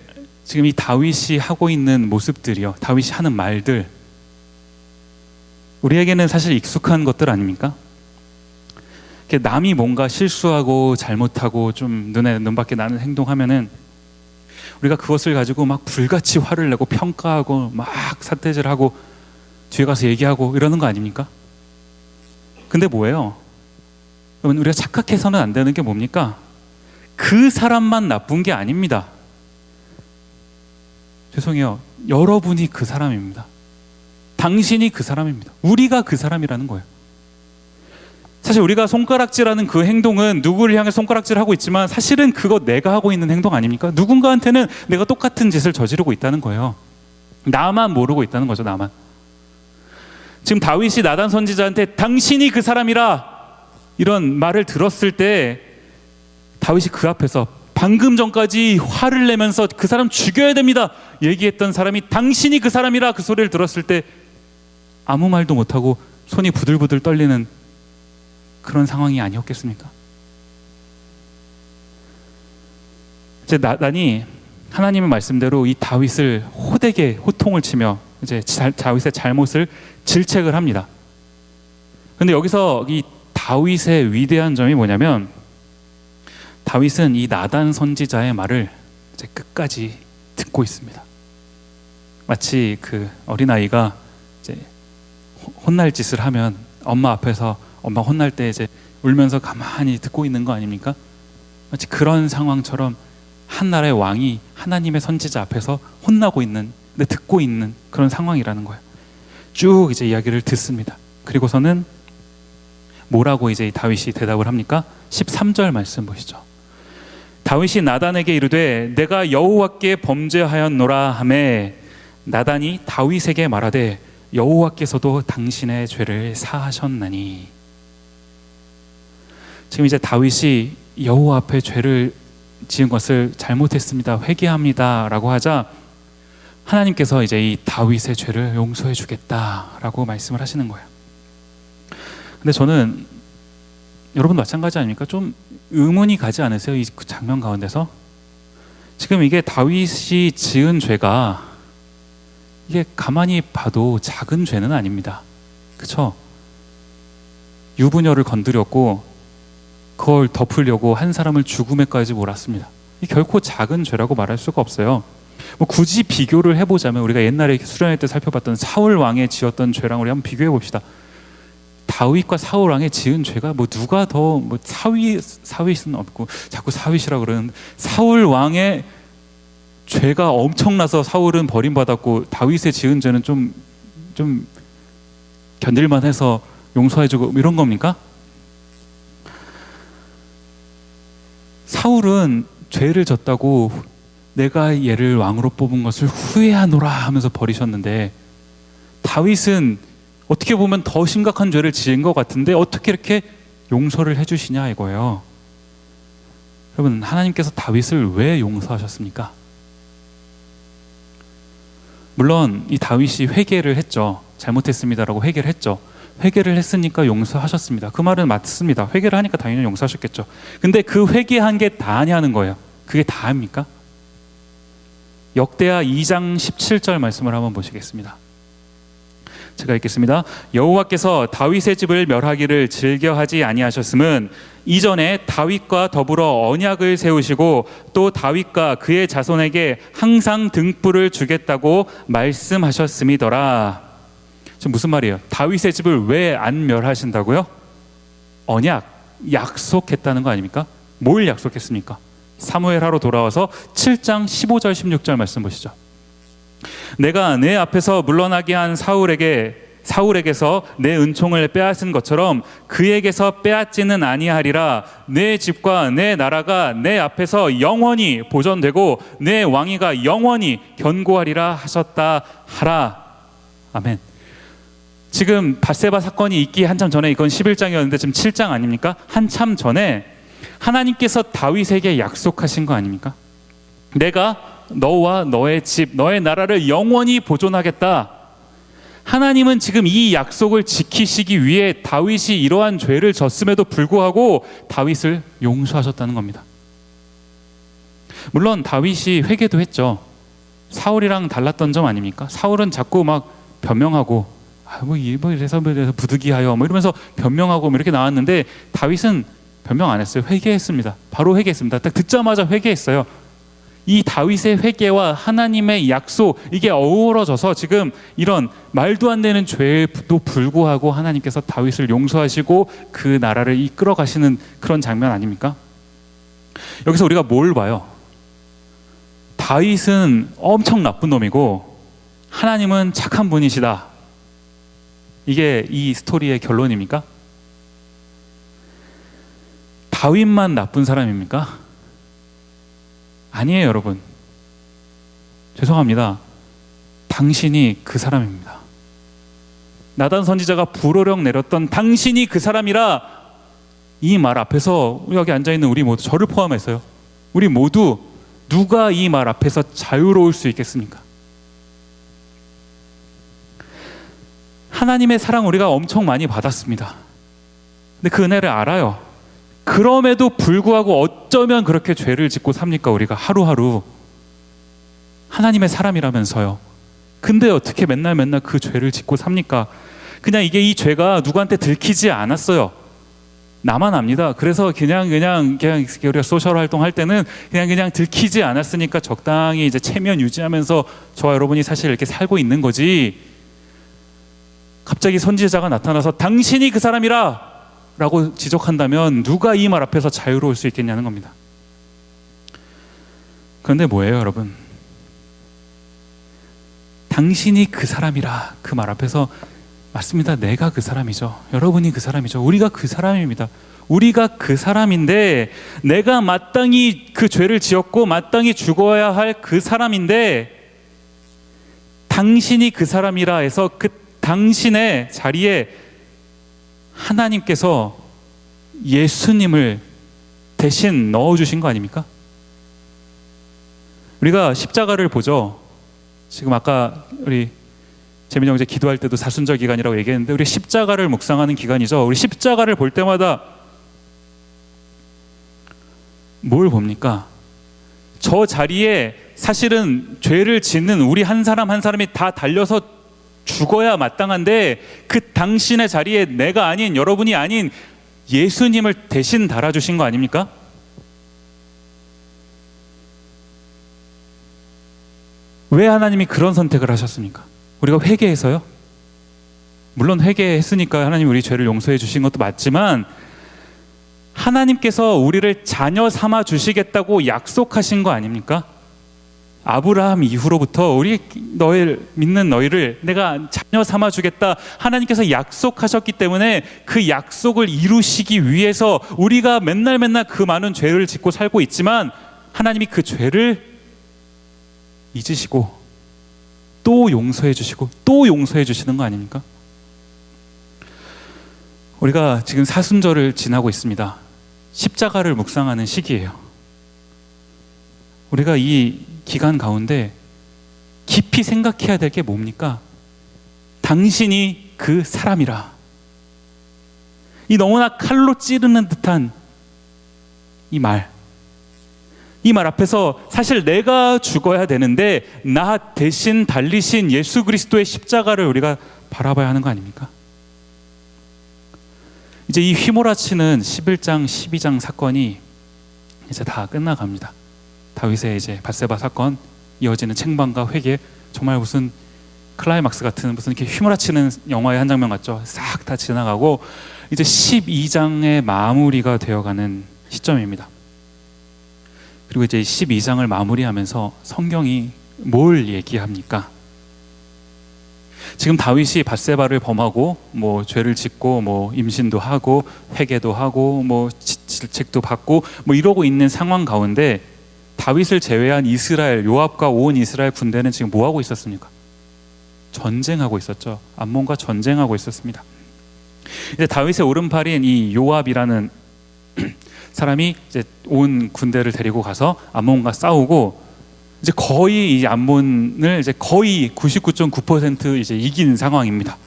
지금 이 다윗이 하고 있는 모습들이요, 다윗이 하는 말들, 우리에게는 사실 익숙한 것들 아닙니까? 남이 뭔가 실수하고 잘못하고 좀 눈밖에 나는 행동하면은 우리가 그것을 가지고 막 불같이 화를 내고 평가하고 막 삿대질하고 뒤에 가서 얘기하고 이러는 거 아닙니까? 근데 뭐예요? 여러분 우리가 착각해서는 안 되는 게 뭡니까? 그 사람만 나쁜 게 아닙니다. 죄송해요. 여러분이 그 사람입니다. 당신이 그 사람입니다. 우리가 그 사람이라는 거예요. 사실 우리가 손가락질하는 그 행동은 누구를 향해 손가락질하고 있지만 사실은 그거 내가 하고 있는 행동 아닙니까? 누군가한테는 내가 똑같은 짓을 저지르고 있다는 거예요. 나만 모르고 있다는 거죠. 나만. 지금 다윗이 나단 선지자한테 당신이 그 사람이라 이런 말을 들었을 때 다윗이 그 앞에서 방금 전까지 화를 내면서 그 사람 죽여야 됩니다 얘기했던 사람이 당신이 그 사람이라 그 소리를 들었을 때 아무 말도 못하고 손이 부들부들 떨리는 그런 상황이 아니었겠습니까? 이제 나단이 하나님의 말씀대로 이 다윗을 호통을 치며 이제 다윗의 잘못을 질책을 합니다. 그런데 여기서 이 다윗의 위대한 점이 뭐냐면 다윗은 이 나단 선지자의 말을 이제 끝까지 듣고 있습니다. 마치 그 어린아이가 이제 혼날 짓을 하면 엄마 앞에서 엄마 혼날 때 이제 울면서 가만히 듣고 있는 거 아닙니까? 마치 그런 상황처럼 한 나라의 왕이 하나님의 선지자 앞에서 혼나고 있는, 근데 듣고 있는 그런 상황이라는 거예요. 쭉 이제 이야기를 듣습니다. 그리고서는 뭐라고 이제 다윗이 대답을 합니까? 13절 말씀 보시죠. 다윗이 나단에게 이르되 내가 여호와께 범죄하였노라 하매 나단이 다윗에게 말하되 여호와께서도 당신의 죄를 사하셨나니. 지금 이제 다윗이 여호와 앞에 죄를 지은 것을 잘못했습니다, 회개합니다 라고 하자 하나님께서 이제 이 다윗의 죄를 용서해 주겠다라고 말씀을 하시는 거예요. 근데 저는 여러분도 마찬가지 아닙니까? 좀 의문이 가지 않으세요? 이 장면 가운데서 지금 이게 다윗이 지은 죄가 이게 가만히 봐도 작은 죄는 아닙니다. 그렇죠? 유부녀를 건드렸고 그걸 덮으려고 한 사람을 죽음에까지 몰았습니다. 이 결코 작은 죄라고 말할 수가 없어요. 뭐 굳이 비교를 해보자면 우리가 옛날에 수련회 때 살펴봤던 사울 왕의 지었던 죄랑 우리 한번 비교해 봅시다. 다윗과 사울 왕의 지은 죄가 뭐 누가 더 뭐 사윗은 없고 자꾸 사윗이라 그러는, 사울 왕의 죄가 엄청나서 사울은 버림받았고 다윗의 지은 죄는 좀 견딜만해서 용서해주고 이런 겁니까? 사울은 죄를 졌다고 내가 얘를 왕으로 뽑은 것을 후회하노라 하면서 버리셨는데, 다윗은 어떻게 보면 더 심각한 죄를 지은 것 같은데 어떻게 이렇게 용서를 해주시냐 이거예요. 여러분, 하나님께서 다윗을 왜 용서하셨습니까? 물론 이 다윗이 회개를 했죠. 잘못했습니다라고 회개를 했죠. 회개를 했으니까 용서하셨습니다. 그 말은 맞습니다. 회개를 하니까 당연히 용서하셨겠죠. 근데 그 회개한 게 다냐는 거예요. 그게 다입니까? 역대하 2장 17절 말씀을 한번 보시겠습니다. 제가 읽겠습니다. 여호와께서 다윗의 집을 멸하기를 즐겨하지 아니하셨음은 이전에 다윗과 더불어 언약을 세우시고 또 다윗과 그의 자손에게 항상 등불을 주겠다고 말씀하셨음이더라. 지금 무슨 말이에요? 다윗의 집을 왜 안 멸하신다고요? 언약, 약속했다는 거 아닙니까? 뭘 약속했습니까? 사무엘하로 돌아와서 7장 15절 16절 말씀 보시죠. 내가 내 앞에서 물러나게 한 사울에게서 내 은총을 빼앗은 것처럼 그에게서 빼앗지는 아니하리라. 내 집과 내 나라가 내 앞에서 영원히 보존되고 내 왕위가 영원히 견고하리라 하셨다 하라. 아멘. 지금 밧세바 사건이 있기 한참 전에, 이건 11장이었는데 지금 7장 아닙니까? 한참 전에 하나님께서 다윗에게 약속하신 거 아닙니까? 내가 너와 너의 집, 너의 나라를 영원히 보존하겠다. 하나님은 지금 이 약속을 지키시기 위해 다윗이 이러한 죄를 졌음에도 불구하고 다윗을 용서하셨다는 겁니다. 물론 다윗이 회개도 했죠. 사울이랑 달랐던 점 아닙니까? 사울은 자꾸 막 변명하고 이래서 부득이하여 이러면서 변명하고 이렇게 나왔는데, 다윗은 변명 안 했어요. 회개했습니다. 바로 회개했습니다. 딱 듣자마자 회개했어요. 이 다윗의 회개와 하나님의 약속, 이게 어우러져서 지금 이런 말도 안 되는 죄에도 불구하고 하나님께서 다윗을 용서하시고 그 나라를 이끌어 가시는 그런 장면 아닙니까? 여기서 우리가 뭘 봐요? 다윗은 엄청 나쁜 놈이고 하나님은 착한 분이시다. 이게 이 스토리의 결론입니까? 다윗만 나쁜 사람입니까? 아니에요, 여러분. 죄송합니다. 당신이 그 사람입니다. 나단 선지자가 불호령 내렸던 당신이 그 사람이라, 이 말 앞에서 여기 앉아있는 우리 모두, 저를 포함해서요, 우리 모두 누가 이 말 앞에서 자유로울 수 있겠습니까? 하나님의 사랑 우리가 엄청 많이 받았습니다. 근데 그 은혜를 알아요. 그럼에도 불구하고 어쩌면 그렇게 죄를 짓고 삽니까? 우리가 하루하루 하나님의 사람이라면서요. 근데 어떻게 맨날 그 죄를 짓고 삽니까? 그냥 이게 이 죄가 누구한테 들키지 않았어요. 나만 압니다. 그래서 그냥 우리가 소셜 활동할 때는 그냥 들키지 않았으니까 적당히 이제 체면 유지하면서 저와 여러분이 사실 이렇게 살고 있는 거지. 갑자기 선지자가 나타나서 당신이 그 사람이라 라고 지적한다면 누가 이 말 앞에서 자유로울 수 있겠냐는 겁니다. 그런데 뭐예요, 여러분? 당신이 그 사람이라, 그 말 앞에서, 맞습니다. 내가 그 사람이죠. 여러분이 그 사람이죠. 우리가 그 사람입니다. 우리가 그 사람인데, 내가 마땅히 그 죄를 지었고 마땅히 죽어야 할 그 사람인데, 당신이 그 사람이라 해서 그 당신의 자리에 하나님께서 예수님을 대신 넣어주신 거 아닙니까? 우리가 십자가를 보죠. 지금 아까 우리 재민이 형제 기도할 때도 사순절 기간이라고 얘기했는데, 우리 십자가를 묵상하는 기간이죠. 우리 십자가를 볼 때마다 뭘 봅니까? 저 자리에 사실은 죄를 짓는 우리 한 사람 한 사람이 다 달려서 죽어야 마땅한데, 그 당신의 자리에 내가 아닌, 여러분이 아닌 예수님을 대신 달아주신 거 아닙니까? 왜 하나님이 그런 선택을 하셨습니까? 우리가 회개해서요? 물론 회개했으니까 하나님이 우리 죄를 용서해 주신 것도 맞지만, 하나님께서 우리를 자녀 삼아 주시겠다고 약속하신 거 아닙니까? 아브라함 이후로부터 너를 믿는 너희를 내가 자녀 삼아 주겠다 하나님께서 약속하셨기 때문에 그 약속을 이루시기 위해서 우리가 맨날 그 많은 죄를 짓고 살고 있지만 하나님이 그 죄를 잊으시고 또 용서해 주시고 또 용서해 주시는 거 아닙니까? 우리가 지금 사순절을 지나고 있습니다. 십자가를 묵상하는 시기예요. 우리가 이 기간 가운데 깊이 생각해야 될 게 뭡니까? 당신이 그 사람이라. 이 너무나 칼로 찌르는 듯한 이 말 앞에서 사실 내가 죽어야 되는데 나 대신 달리신 예수 그리스도의 십자가를 우리가 바라봐야 하는 거 아닙니까? 이제 이 휘몰아치는 11장, 12장 사건이 이제 다 끝나갑니다. 다윗의 이제 밧세바 사건, 이어지는 책망과 회개, 정말 무슨 클라이막스 같은 무슨 이렇게 휘몰아치는 영화의 한 장면 같죠. 싹 다 지나가고 이제 12장의 마무리가 되어가는 시점입니다. 그리고 이제 12장을 마무리하면서 성경이 뭘 얘기합니까? 지금 다윗이 밧세바를 범하고 뭐 죄를 짓고 뭐 임신도 하고 회개도 하고 뭐 질책도 받고 뭐 이러고 있는 상황 가운데 다윗을 제외한 이스라엘, 요압과 온 이스라엘 군대는 지금 뭐 하고 있었습니까? 전쟁하고 있었죠. 암몬과 전쟁하고 있었습니다. 이제 다윗의 오른팔인 이 요압이라는 사람이 이제 온 군대를 데리고 가서 암몬과 싸우고 이제 거의 이 암몬을 이제 거의 99.9% 이제 이긴 상황입니다.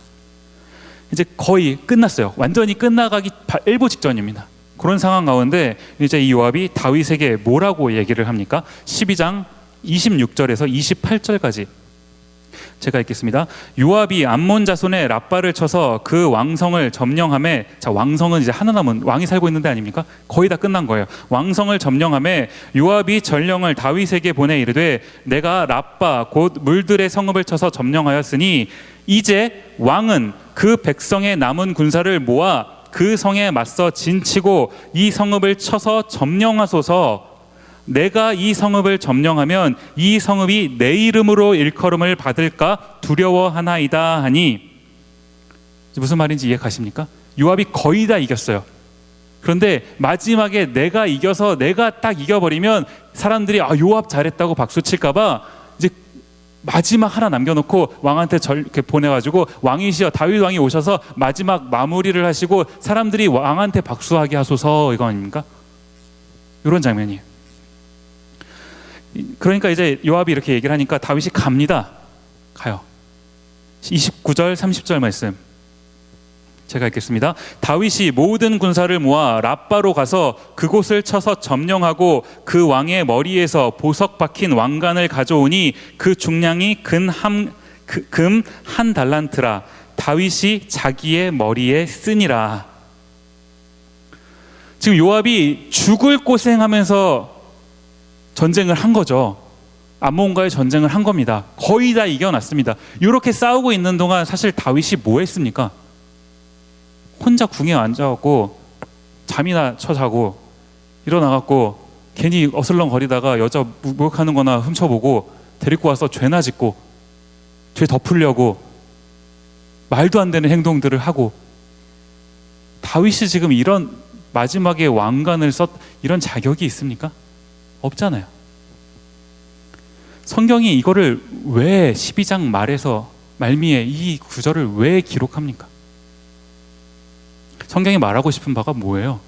이제 거의 끝났어요. 완전히 끝나가기 일보 직전입니다. 그런 상황 가운데 이제 이 요압이 다윗에게 뭐라고 얘기를 합니까? 12장 26절에서 28절까지 제가 읽겠습니다. 요압이 암몬 자손의 랍바를 쳐서 그 왕성을 점령함에, 자 왕성은 이제 하나 남은 왕이 살고 있는 데 아닙니까? 거의 다 끝난 거예요. 왕성을 점령함에 요압이 전령을 다윗에게 보내 이르되 내가 랍바 곧 물들의 성읍을 쳐서 점령하였으니 이제 왕은 그 백성의 남은 군사를 모아 그 성에 맞서 진치고 이 성읍을 쳐서 점령하소서. 내가 이 성읍을 점령하면 이 성읍이 내 이름으로 일컬음을 받을까 두려워하나이다 하니, 무슨 말인지 이해가십니까? 요압이 거의 다 이겼어요. 그런데 마지막에 내가 이겨서 내가 딱 이겨버리면 사람들이 요압 잘했다고 박수칠까 봐 이제 마지막 하나 남겨놓고 왕한테 이렇게 보내가지고 왕이시여 다윗 왕이 오셔서 마지막 마무리를 하시고 사람들이 왕한테 박수하게 하소서, 이거 아닙니까? 이런 장면이에요. 그러니까 이제 요압이 이렇게 얘기를 하니까 다윗이 갑니다. 가요. 29절 30절 말씀 제가 읽겠습니다. 다윗이 모든 군사를 모아 랍바로 가서 그곳을 쳐서 점령하고 그 왕의 머리에서 보석 박힌 왕관을 가져오니 그 중량이 금 한 달란트라. 다윗이 자기의 머리에 쓰니라. 지금 요압이 죽을 고생하면서 전쟁을 한 거죠. 암몬과의 전쟁을 한 겁니다. 거의 다 이겨놨습니다. 이렇게 싸우고 있는 동안 사실 다윗이 뭐 했습니까? 혼자 궁에 앉아갖고 잠이나 쳐자고 일어나갖고 괜히 어슬렁거리다가 여자 목욕하는 거나 훔쳐보고 데리고 와서 죄나 짓고 죄 덮으려고 말도 안 되는 행동들을 하고, 다윗이 지금 이런 마지막에 왕관을 이런 자격이 있습니까? 없잖아요. 성경이 이거를 왜 12장 말에서 말미에 이 구절을 왜 기록합니까? 성경이 말하고 싶은 바가 뭐예요?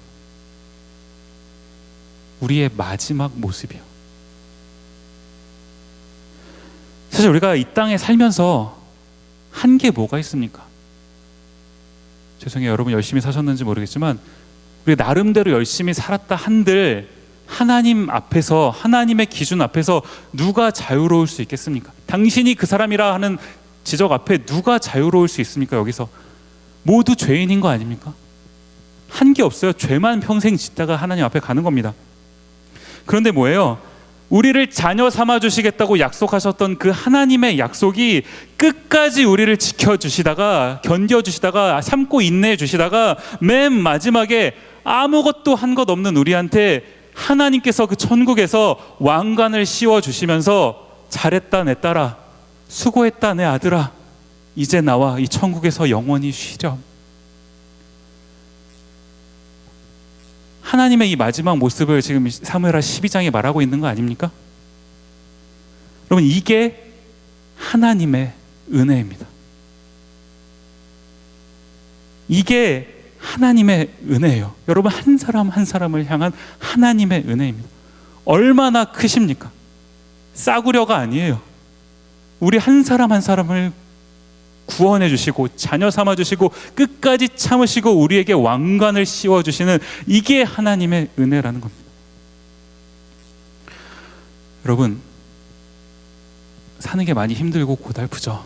우리의 마지막 모습이요. 사실 우리가 이 땅에 살면서 한 게 뭐가 있습니까? 죄송해요. 여러분 열심히 사셨는지 모르겠지만 우리 나름대로 열심히 살았다 한들 하나님 앞에서, 하나님의 기준 앞에서 누가 자유로울 수 있겠습니까? 당신이 그 사람이라 하는 지적 앞에 누가 자유로울 수 있습니까? 여기서 모두 죄인인 거 아닙니까? 한 게 없어요. 죄만 평생 짓다가 하나님 앞에 가는 겁니다. 그런데 뭐예요? 우리를 자녀 삼아 주시겠다고 약속하셨던 그 하나님의 약속이 끝까지 우리를 지켜주시다가, 견뎌주시다가, 참고 인내해 주시다가 맨 마지막에 아무것도 한 것 없는 우리한테 하나님께서 그 천국에서 왕관을 씌워 주시면서 잘했다 내 딸아, 수고했다 내 아들아, 이제 나와 이 천국에서 영원히 쉬렴. 하나님의 이 마지막 모습을 지금 사무엘하 12장에 말하고 있는 거 아닙니까? 여러분, 이게 하나님의 은혜입니다. 이게 하나님의 은혜예요. 여러분, 한 사람 한 사람을 향한 하나님의 은혜입니다. 얼마나 크십니까? 싸구려가 아니에요. 우리 한 사람 한 사람을 구원해 주시고 자녀 삼아 주시고 끝까지 참으시고 우리에게 왕관을 씌워 주시는, 이게 하나님의 은혜라는 겁니다. 여러분, 사는 게 많이 힘들고 고달프죠.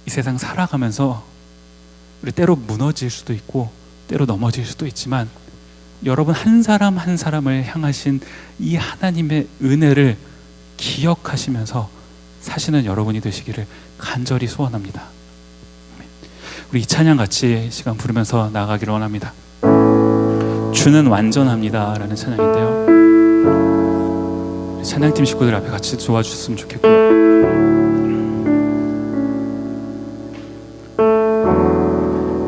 이 세상 살아가면서 우리 때로 무너질 수도 있고 때로 넘어질 수도 있지만, 여러분 한 사람 한 사람을 향하신 이 하나님의 은혜를 기억하시면서 사시는 여러분이 되시기를 간절히 소원합니다. 우리 이 찬양 같이 시간 부르면서 나아가기를 원합니다. 주는 완전합니다 라는 찬양인데요, 찬양팀 식구들 앞에 같이 도와주셨으면 좋겠고요.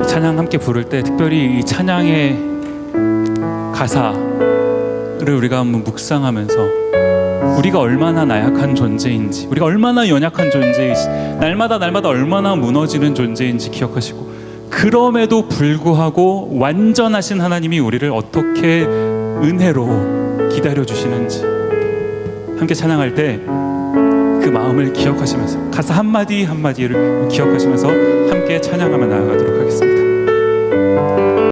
이 찬양 함께 부를 때 특별히 이 찬양의 가사를 우리가 한번 묵상하면서 우리가 얼마나 나약한 존재인지, 우리가 얼마나 연약한 존재인지, 날마다 얼마나 무너지는 존재인지 기억하시고, 그럼에도 불구하고 완전하신 하나님이 우리를 어떻게 은혜로 기다려주시는지 함께 찬양할 때 그 마음을 기억하시면서, 가사 한마디 한마디를 기억하시면서 함께 찬양하며 나아가도록 하겠습니다.